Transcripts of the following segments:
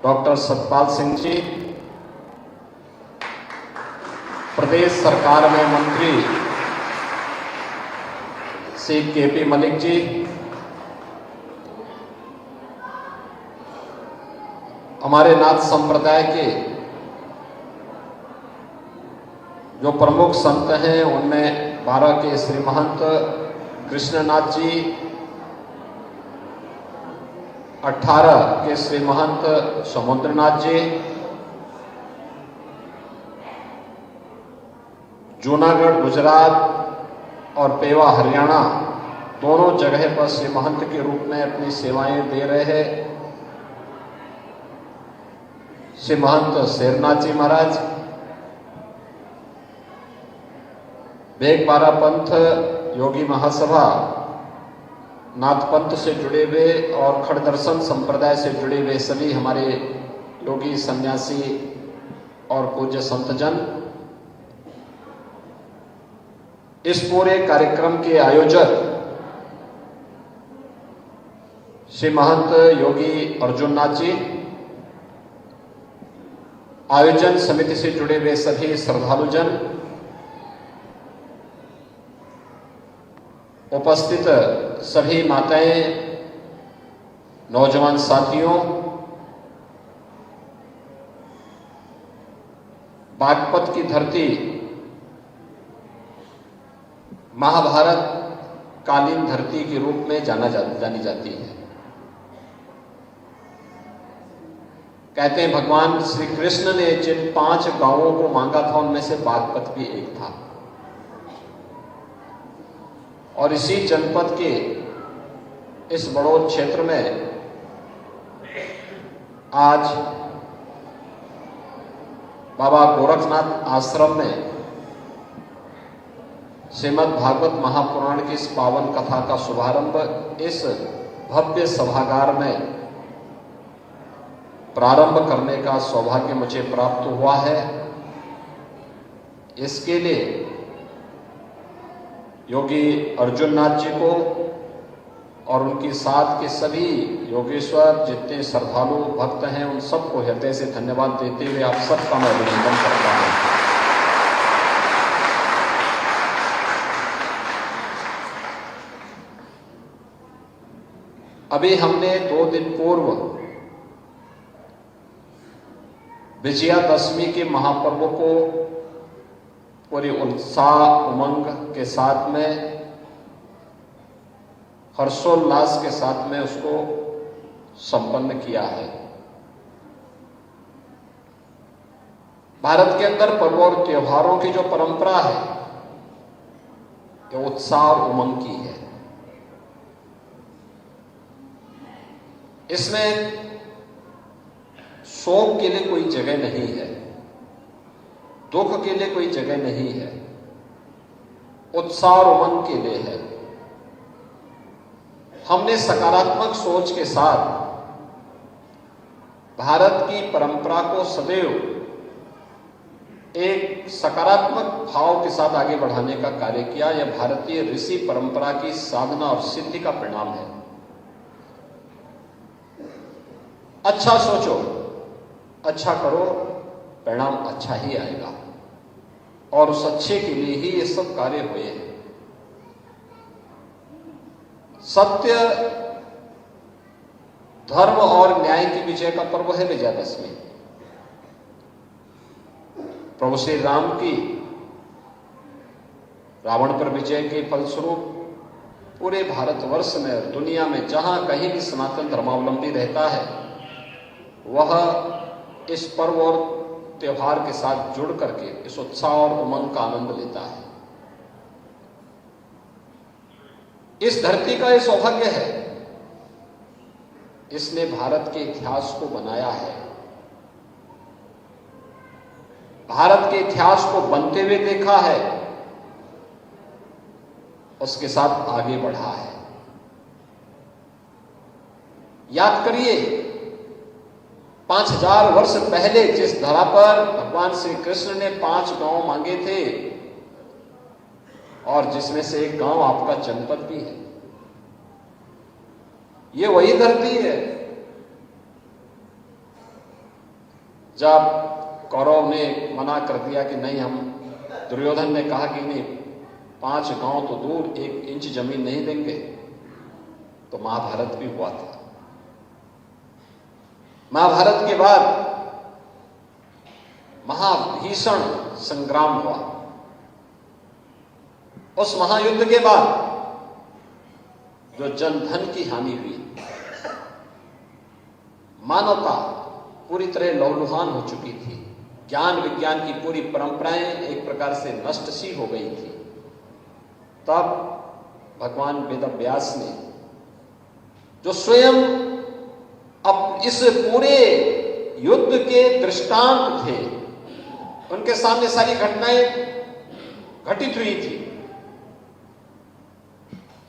Doctor Satpal Singh ji, प्रदेश सरकार में मंत्री श्री के.पी. मलिक जी, हमारे नाथ संप्रदाय के जो प्रमुख संत हैं उनमें 12 के श्री महंत कृष्णनाथ जी, 18 के श्री महंत समुद्रनाथ जी, जूनागढ़ गुजरात और पेवा हरियाणा दोनों जगह पर श्री महंत के रूप में अपनी सेवाएं दे रहे हैं श्री महंत शेरनाथ जी महाराज, बेगबारा पंथ योगी महासभा नाथ पंथ से जुड़े हुए और खड़दर्शन संप्रदाय से जुड़े हुए सभी हमारे योगी सन्यासी और पूज्य संतजन, इस पूरे कार्यक्रम के आयोजक श्री महंत योगी अर्जुननाथ जी, आयोजन समिति से जुड़े हुए सभी श्रद्धालुजन, उपस्थित सभी माताएं, नौजवान साथियों, बागपत की धरती महाभारत कालीन धरती के रूप में जानी जाती है। कहते हैं भगवान श्री कृष्ण ने जिन 5 गांवों को मांगा था उनमें से बागपत भी एक था, और इसी जनपद के इस बड़ौद क्षेत्र में आज बाबा गोरखनाथ आश्रम में श्रीमद् भागवत महापुराण की इस पावन कथा का शुभारंभ इस भव्य सभागार में प्रारंभ करने का सौभाग्य मुझे प्राप्त हुआ है। इसके लिए योगी अर्जुननाथ जी को और उनके साथ के सभी योगेश्वर जितने श्रद्धालु भक्त हैं उन सबको हृदय से धन्यवाद देते हुए आप सबका मैं अभिनंदन करता हूं। अभी हमने 2 दिन पूर्व विजयादशमी के महापर्व को पूरे उत्साह उमंग के साथ में, हर्षोल्लास के साथ में उसको संपन्न किया है। भारत के अंदर पर्व और त्योहारों की जो परंपरा है ये उत्साह और उमंग की है। इसमें शोक के लिए कोई जगह नहीं है, दुख के लिए कोई जगह नहीं है, उत्साह और उमंग के लिए है। हमने सकारात्मक सोच के साथ भारत की परंपरा को सदैव एक सकारात्मक भाव के साथ आगे बढ़ाने का कार्य किया। यह भारतीय ऋषि परंपरा की साधना और सिद्धि का परिणाम है। अच्छा सोचो, अच्छा करो, परिणाम अच्छा ही आएगा, और उस अच्छे के लिए ही ये सब कार्य हुए हैं। सत्य, धर्म और न्याय की विजय का पर्व है विजयादशमी। प्रभु श्री राम की रावण पर विजय के फलस्वरूप पूरे भारतवर्ष में और दुनिया में जहां कहीं भी सनातन धर्मावलंबी रहता है वह इस पर्व और त्योहार के साथ जुड़ करके इस उत्साह और उमंग का आनंद लेता है। इस धरती का यह सौभाग्य है, इसने भारत के इतिहास को बनाया है, भारत के इतिहास को बनते हुए देखा है, उसके साथ आगे बढ़ा है। याद करिए 5000 वर्ष पहले जिस धरा पर भगवान श्री कृष्ण ने 5 गांव मांगे थे और जिसमें से एक गांव आपका जनपद भी है, ये वही धरती है। जब कौरव ने मना कर दिया कि नहीं, हम दुर्योधन ने कहा कि नहीं, 5 गांव तो दूर 1 इंच जमीन नहीं देंगे, तो महाभारत भी हुआ था। महाभारत के बाद महाभीषण संग्राम हुआ। उस महायुद्ध के बाद जो जनधन की हानि हुई, मानवता पूरी तरह लहूलुहान हो चुकी थी, ज्ञान विज्ञान की पूरी परंपराएं एक प्रकार से नष्ट सी हो गई थी, तब भगवान वेदव्यास ने, जो स्वयं अब इस पूरे युद्ध के दृष्टांत थे, उनके सामने सारी घटनाएं घटित हुई थी,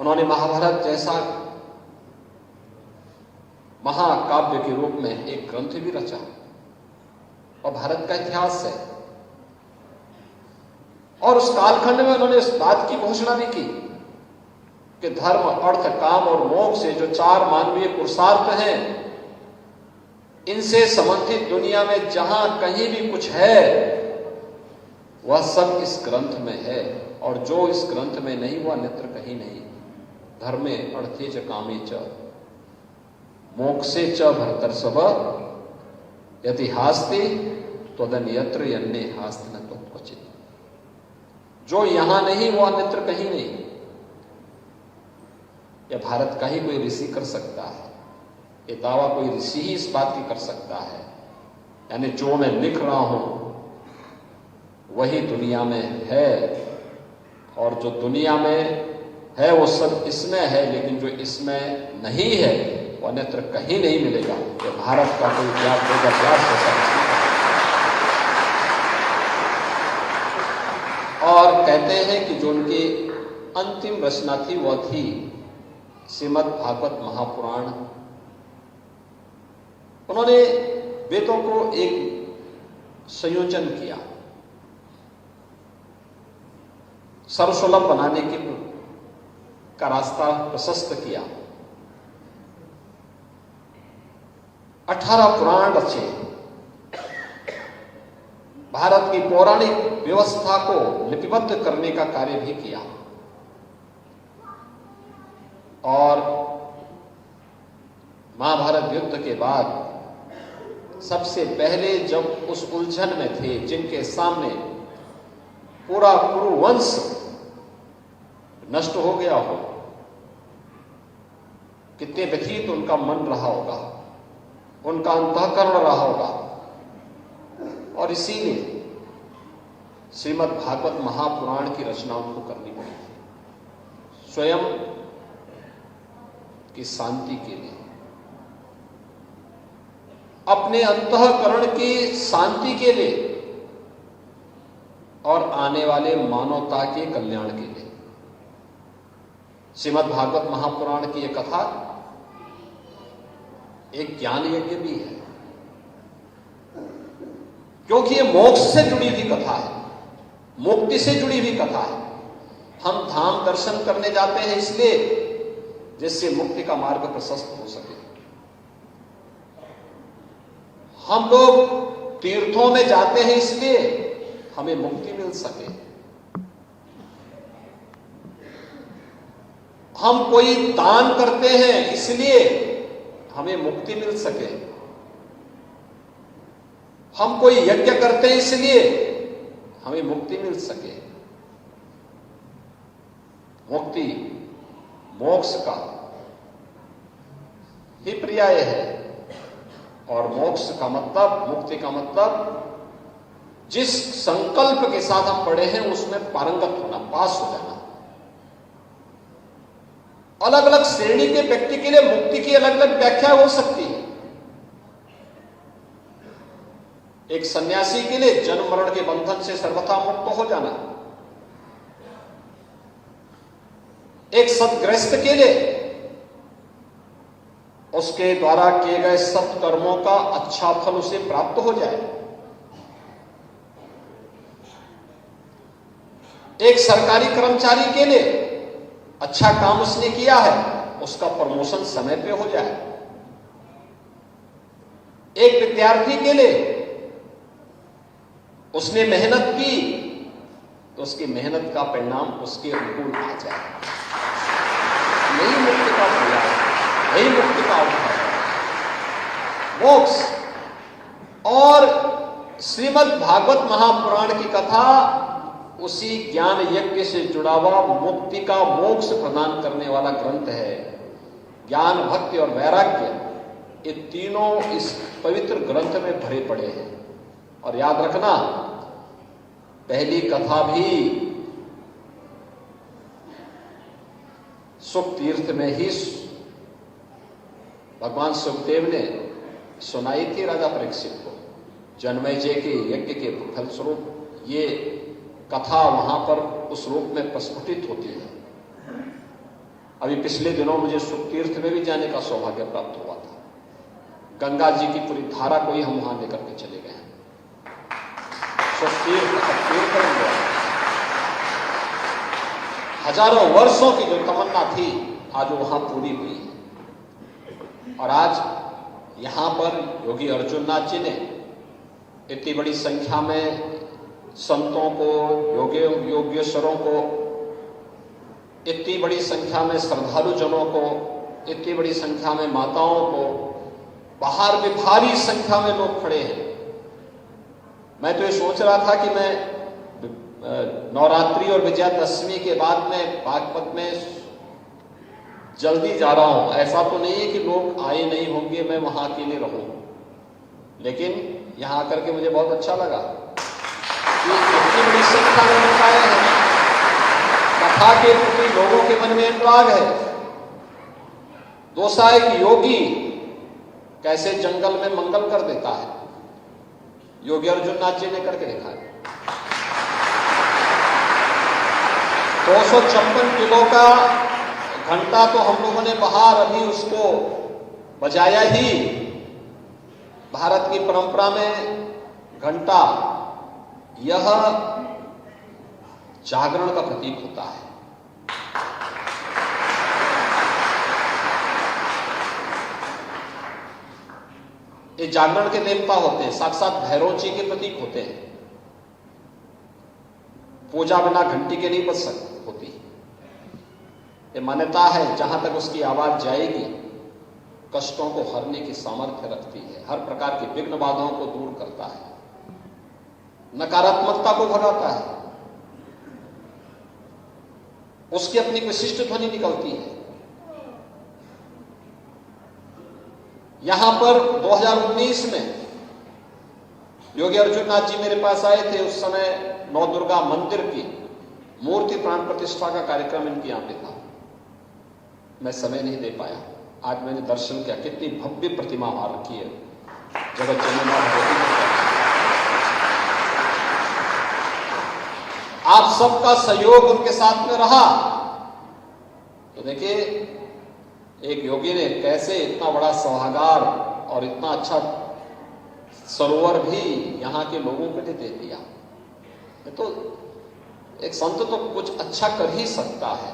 उन्होंने महाभारत जैसा महाकाव्य के रूप में एक ग्रंथ भी रचा और भारत का इतिहास है। और उस कालखंड में उन्होंने इस बात की घोषणा भी की कि धर्म, अर्थ, काम और मोक्ष से जो 4 मानवीय पुरुषार्थ हैं, इनसे संबंधित दुनिया में जहां कहीं भी कुछ है, वह सब इस ग्रंथ में है, और जो इस ग्रंथ में नहीं वह अन्यत्र कहीं नहीं। धर्मे अर्थे च कामे च मोक्षे च भर्तर्षभ यदि हास्ति त्वदन्यत्र यन्ने हास्ति न त्वक्वचित्। जो यहां नहीं वो अन्यत्र कहीं नहीं। यह भारत का ही कोई ऋषि कर सकता है, ये दावा कोई ऋषि ही इस बात की कर सकता है। यानी जो मैं लिख रहा हूं वही दुनिया में है, और जो दुनिया में है वो सब इसमें है, लेकिन जो इसमें नहीं है वो अन्यत्र कहीं नहीं मिलेगा। ये भारत का कोई वेदव्यास जैसा नहीं। और कहते हैं कि जो उनकी अंतिम रचना थी वह थी श्रीमद् भागवत महापुराण। उन्होंने वेदों को एक संयोजन किया, सर्वसुलभ बनाने का रास्ता प्रशस्त किया। 18 पुराण रचे, भारत की पौराणिक व्यवस्था को लिपिबद्ध करने का कार्य भी किया। और महाभारत युद्ध के बाद सबसे पहले जब उस उलझन में थे, जिनके सामने पूरा कुरुवंश नष्ट हो गया हो, कितने व्यथित उनका मन रहा होगा, उनका अंतःकरण रहा होगा। और इसीलिए श्रीमद् भागवत महापुराण की रचना उनको करनी पड़ी, स्वयं की शांति के लिए, अपने अंतःकरण की शांति के लिए, और आने वाले मानवता के कल्याण के लिए। श्रीमद् भागवत महापुराण की यह कथा एक ज्ञान यज्ञ भी है, क्योंकि यह मोक्ष से जुड़ी हुई कथा है, मुक्ति से जुड़ी हुई कथा है। हम धाम दर्शन करने जाते हैं इसलिए जिससे मुक्ति का मार्ग प्रशस्त हो सके। हम लोग तीर्थों में जाते हैं इसलिए हमें मुक्ति मिल सके। हम कोई दान करते हैं इसलिए हमें मुक्ति मिल सके। हम कोई यज्ञ करते हैं इसलिए हमें मुक्ति मिल सके। मुक्ति मोक्ष का ही पर्याय है, और मोक्ष का मतलब, मुक्ति का मतलब, जिस संकल्प के साथ हम पढ़े हैं उसमें पारंगत होना, पास हो जाना। अलग अलग श्रेणी के व्यक्ति के लिए मुक्ति की अलग अलग व्याख्या हो सकती है। एक सन्यासी के लिए जन्म मरण के बंधन से सर्वथा मुक्त हो जाना, एक सद्गृहस्थ के लिए उसके द्वारा किए गए सत्कर्मों का अच्छा फल उसे प्राप्त हो जाए, एक सरकारी कर्मचारी के लिए अच्छा काम उसने किया है, उसका प्रमोशन समय पे हो जाए, एक विद्यार्थी के लिए उसने मेहनत की तो उसकी मेहनत का परिणाम उसके अनुकूल आ जाए। यही मुक्ति का प्रयास, यही मुक्ति का अवसर है, मोक्ष। और श्रीमद् भागवत महापुराण की कथा उसी ज्ञान यज्ञ से जुड़ा हुआ मुक्ति का मोक्ष प्रदान करने वाला ग्रंथ है। ज्ञान, भक्ति और वैराग्य, ये तीनों इस पवित्र ग्रंथ में भरे पड़े हैं। और याद रखना, पहली कथा भी सुख तीर्थ में ही भगवान सुखदेव ने सुनाई थी राजा परीक्षित को। जन्मेजय के यज्ञ के फलस्वरूप ये कथा वहां पर उस रूप में प्रस्फुटित होती है। अभी पिछले दिनों मुझे सुख तीर्थ में भी जाने का सौभाग्य प्राप्त हुआ था। गंगा जी की पूरी धारा को ही हम वहां लेकर के चले गए हैं। सुख तीर्थ हजारों वर्षों की जो तमन्ना थी आज वो वहां पूरी हुई है। और आज यहां पर योगी अर्जुन नाथ जी ने इतनी बड़ी संख्या में संतों को, योगेश्वरों को, इतनी बड़ी संख्या में श्रद्धालु जनों को, इतनी बड़ी संख्या में माताओं को, बाहर भी भारी संख्या में लोग खड़े हैं। मैं तो ये सोच रहा था कि मैं नवरात्रि और विजयादशमी के बाद में बागपत में जल्दी जा रहा हूं। ऐसा तो नहीं है कि लोग आए नहीं होंगे, मैं वहां अकेले रहूं। लेकिन यहां आकर के मुझे बहुत अच्छा लगा कि इतनी बड़ी संख्या में लोग आए हैं। कथा के प्रति लोगों के मन में अनुराग है। दूसरा एक योगी कैसे जंगल में मंगल कर देता है, योगी अर्जुन नाथ जी ने करके दिखा है। 256 किलो का घंटा तो हम लोगों ने बाहर अभी उसको बजाया ही। भारत की परंपरा में घंटा यह जागरण का प्रतीक होता है। ये जागरण के देवता होते हैं, साक्षात भैरव जी के प्रतीक होते हैं। पूजा बिना घंटी के नहीं बच होती। ये मान्यता है जहां तक उसकी आवाज जाएगी कष्टों को हरने की सामर्थ्य रखती है, हर प्रकार की विघ्न बाधाओं को दूर करता है, नकारात्मकता को भगाता है। उसकी अपनी विशिष्ट ध्वनि निकलती है। यहां पर 2019 में योगी अर्जुन नाथ जी मेरे पास आए थे। उस समय नौ दुर्गा मंदिर की मूर्ति प्राण प्रतिष्ठा का कार्यक्रम इनके यहां पे था। मैं समय नहीं दे पाया। आज मैंने दर्शन किया, कितनी भव्य प्रतिमा वहां रखी है जगत जननी मां भगवती। आप सबका सहयोग उनके साथ में रहा तो देखिए एक योगी ने कैसे इतना बड़ा सभागार और इतना अच्छा सरोवर भी यहाँ के लोगों के लिए दे दिया। तो एक संत तो कुछ अच्छा कर ही सकता है,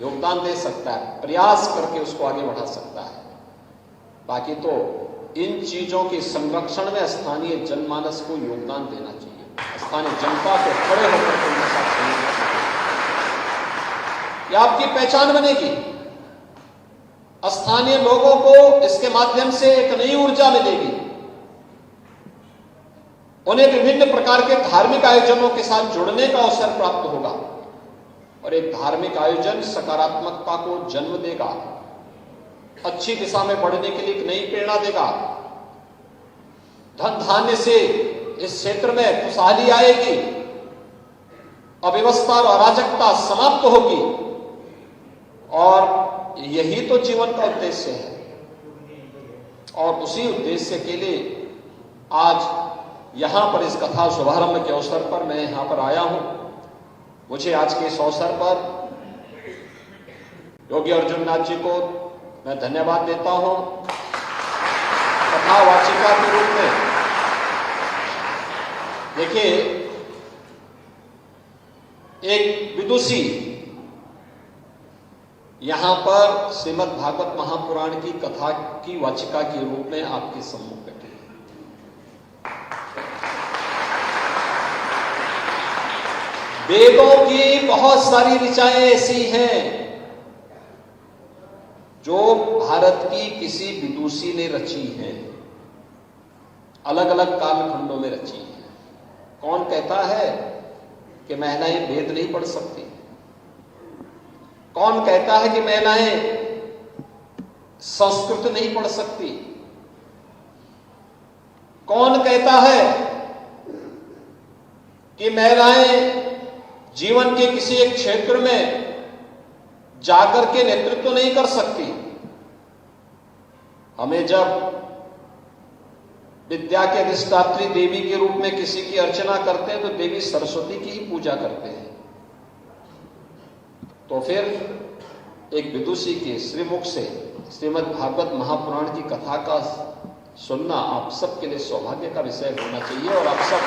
योगदान दे सकता है, प्रयास करके उसको आगे बढ़ा सकता है। बाकी तो इन चीजों के संरक्षण में स्थानीय जनमानस को योगदान देना चाहिए। स्थानीय जनता को खड़े होकर के उनके साथ सहयोग करना चाहिए। यह आपकी पहचान बनेगी। स्थानीय लोगों को इसके माध्यम से एक नई ऊर्जा मिलेगी। उन्हें विभिन्न प्रकार के धार्मिक आयोजनों के साथ जुड़ने का अवसर प्राप्त होगा और एक धार्मिक आयोजन सकारात्मकता को जन्म देगा, अच्छी दिशा में बढ़ने के लिए एक नई प्रेरणा देगा। धन धान्य से इस क्षेत्र में खुशहाली आएगी, अव्यवस्था और अराजकता समाप्त होगी और यही तो जीवन का उद्देश्य है। और उसी उद्देश्य के लिए आज यहां पर इस कथा शुभारंभ के अवसर पर मैं यहां पर आया हूं। मुझे आज के इस अवसर पर योगी अर्जुन नाथ जी को मैं धन्यवाद देता हूं। कथा वाचिका के रूप में देखिए एक विदुषी यहां पर श्रीमद् भागवत महापुराण की कथा की वाचिका के रूप में आपके सम्मुख बैठे। वेदों की बहुत सारी ऋचाएं ऐसी हैं जो भारत की किसी विदुषी ने रची हैं, अलग अलग कालखंडों में रची हैं। कौन कहता है कि महिलाएं वेद नहीं पढ़ सकती? कौन कहता है कि महिलाएं संस्कृत नहीं पढ़ सकती? कौन कहता है कि महिलाएं जीवन के किसी एक क्षेत्र में जाकर के नेतृत्व नहीं कर सकती? हमें जब विद्या के अधिष्ठात्री देवी के रूप में किसी की अर्चना करते हैं तो देवी सरस्वती की ही पूजा करते हैं। तो फिर एक विदुषी के श्रीमुख से श्रीमद् भागवत महापुराण की कथा का सुनना आप सबके लिए सौभाग्य का विषय होना चाहिए और आप सब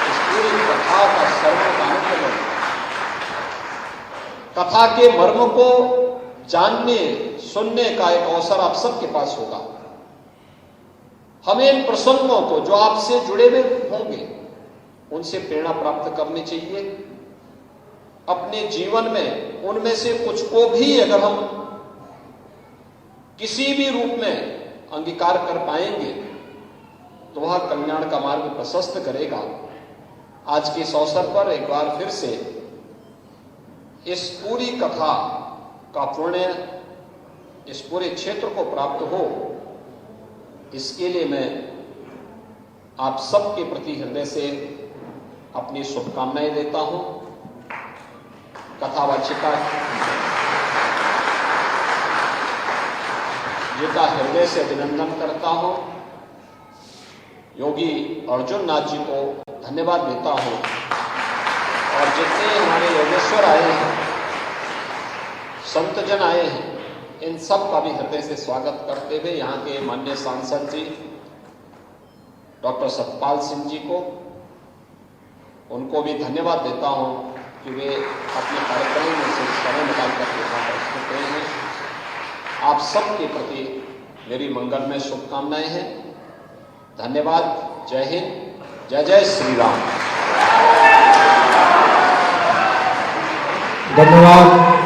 इस पूरी कथा का श्रवण आनंद लें। कथा के मर्म को जानने सुनने का एक अवसर आप सबके पास होगा। हमें इन प्रसंगों को जो आपसे जुड़े हुए होंगे उनसे प्रेरणा प्राप्त करनी चाहिए। अपने जीवन में उनमें से कुछ को भी अगर हम किसी भी रूप में अंगीकार कर पाएंगे तो वह कल्याण का मार्ग प्रशस्त करेगा। आज के इस अवसर पर एक बार फिर से इस पूरी कथा का पुण्य इस पूरे क्षेत्र को प्राप्त हो, इसके लिए मैं आप सबके प्रति हृदय से अपनी शुभकामनाएं देता हूं। कथावाचिका जी का हृदय से अभिनंदन करता हूं। योगी अर्जुन नाथ जी को धन्यवाद देता हूं और जितने हमारे योगेश्वर आए हैं, संतजन आए हैं, इन सब का भी हृदय से स्वागत करते हुए यहाँ के माननीय सांसद जी डॉक्टर सतपाल सिंह जी को, उनको भी धन्यवाद देता हूँ कि वे अपने कार्यक्रम में से समय निकाल कर यहाँ पर उपस्थित रहे हैं। आप सबके प्रति मेरी मंगलमय शुभकामनाएं हैं। धन्यवाद। जय हिंद। जय जय श्री राम। धन्यवाद।